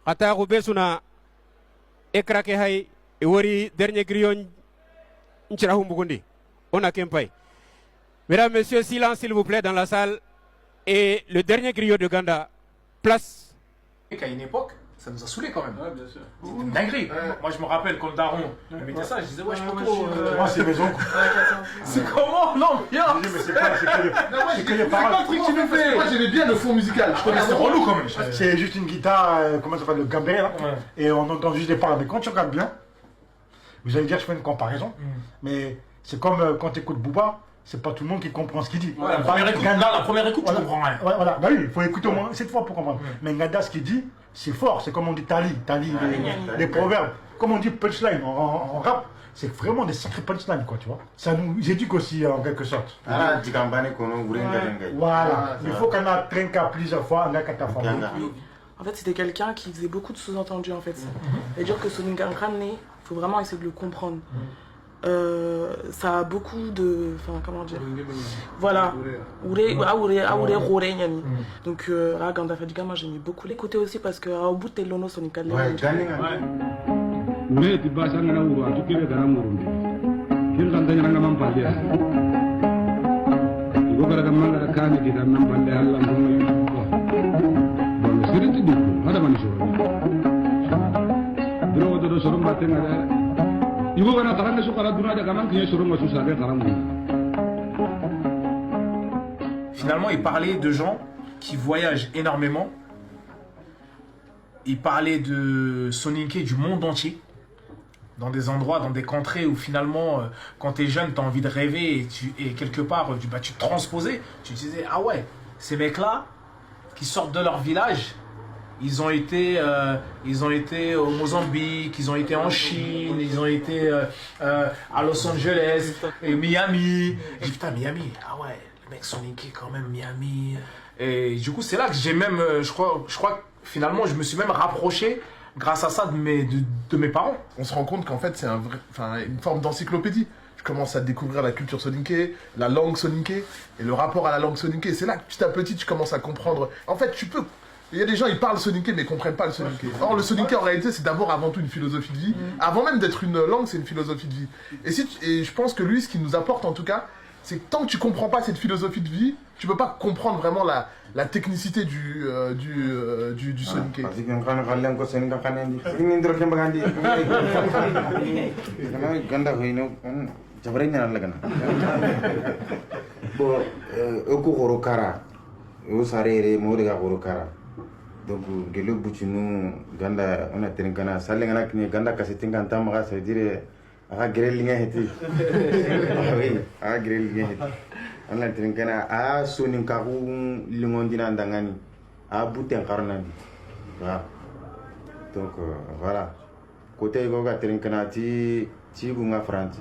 ata ko besuna ekrake hay e wori dernier grillon ncira humbugundi on a kempay. Mesdames, messieurs, silence s'il vous plaît dans la salle. Et le dernier griot de Ganda, place. À une époque, ça nous a saoulés quand même. Ouais, bien sûr. C'était une dinguerie. Moi, je me rappelle quand le daron mettait ça, je disais, ouais, je peux pas. Moi, c'est maison. C'est comment l'ambiance? Mais c'est que les paroles. C'est pas le truc que tu nous fais. Moi, j'aimais bien le fond musical. Je connais C'est relou quand même. C'est juste une guitare, comment ça s'appelle, le gambé là. Ouais. Et on entend juste des paroles. Mais quand tu regardes bien, vous allez dire, je fais une comparaison. Mais c'est comme quand tu écoutes Booba. C'est pas tout le monde qui comprend ce qu'il dit. Ouais, la première écoute, tu comprends rien. Voilà, bah oui, il faut écouter au moins cette fois pour comprendre. Mais Ngada, ce qu'il dit, c'est fort. C'est comme on dit Tali, les proverbes. Comme on dit punchline en rap, c'est vraiment des sacrés punchlines, quoi, tu vois. Ça nous éduque aussi, en quelque sorte. Voilà, il faut qu'on a trinqué plusieurs fois, on a qu'à ta femme. En fait, c'était quelqu'un qui faisait beaucoup de sous-entendus, en fait. C'est-à-dire que Soningankane, il faut vraiment essayer de le comprendre. Ça a beaucoup de, enfin comment dire, voilà, donc là quand on a fait du gamin j'aimais beaucoup l'écouter aussi parce que au bout de l'ono Sonika Finalement, il parlait de gens qui voyagent énormément. Il parlait de Soninké du monde entier. Dans des endroits, dans des contrées où finalement, quand tu es jeune, tu as envie de rêver et quelque part, tu te transposais. Tu disais, ah ouais, ces mecs-là qui sortent de leur village, ils ont été au Mozambique, ils ont été en Chine, ils ont été à Los Angeles, et Miami. J'ai dit putain, Miami, ah ouais, le mec Soninké quand même, Miami. Et du coup, c'est là que j'ai même, je crois que finalement, je me suis même rapproché grâce à ça de mes parents. On se rend compte qu'en fait, c'est une forme d'encyclopédie. Je commence à découvrir la culture soninké, la langue soninké, et le rapport à la langue soninké. C'est là que petit à petit, tu commences à comprendre. En fait, il y a des gens, ils parlent soninké, mais ils comprennent pas le soninké. Or, le soninké, en réalité, c'est d'abord, avant tout, une philosophie de vie. Avant même d'être une langue, c'est une philosophie de vie. Et je pense que lui, ce qu'il nous apporte, en tout cas, c'est que tant que tu comprends pas cette philosophie de vie, tu peux pas comprendre vraiment la technicité du soninké. Donc, gelo buchinu ganda on a trinkana salengana kini ganda kasetinga ntamaga ça veut dire aga grelinga heti oui aga grelinga heti on a trinkana a sonin kaku lingondina ndangani a buten karnani voilà donc voilà côté goga trinkana ti gunga france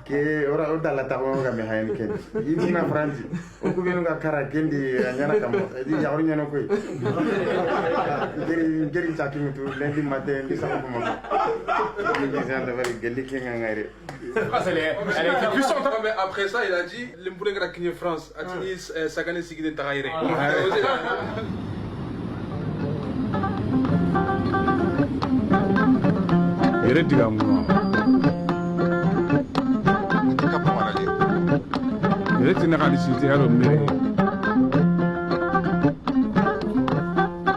que ora dalla tawo ga me hayni ken yimina franci o ko benu ga kara kendi nyana kam di yawri nyano koy geri chaking tu lundi matin di sama ko mako di sen da bari gelli kenga ngare Elle était puissante. Mais après ça, il a dit l'embouling de la France, a dit Sagane Sigide Tahire.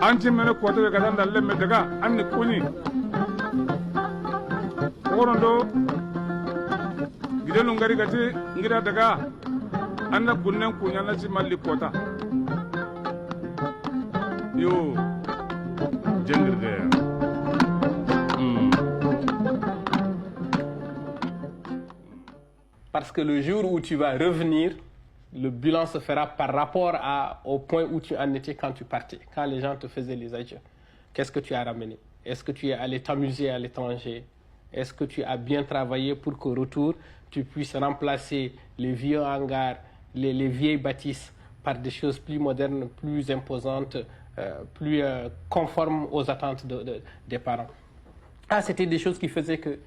Anti mene kwato ga dan dalle me daga an ni kuni orondo gidelu ngari gati ngira daga anna gunnen kunya na ci malli kota yo jengir de Parce que le jour où tu vas revenir, le bilan se fera par rapport au point où tu en étais quand tu partais, quand les gens te faisaient les adieux. Qu'est-ce que tu as ramené? Est-ce que tu es allé t'amuser à l'étranger? Est-ce que tu as bien travaillé pour qu'au retour, tu puisses remplacer les vieux hangars, les vieilles bâtisses par des choses plus modernes, plus imposantes, plus conformes aux attentes des parents? Ah, c'était des choses qui faisaient qu'il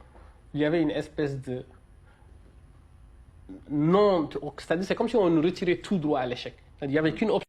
y avait une espèce de... Non, c'est-à-dire c'est comme si on nous retirait tout droit à l'échec. Il n'y avait qu'une option.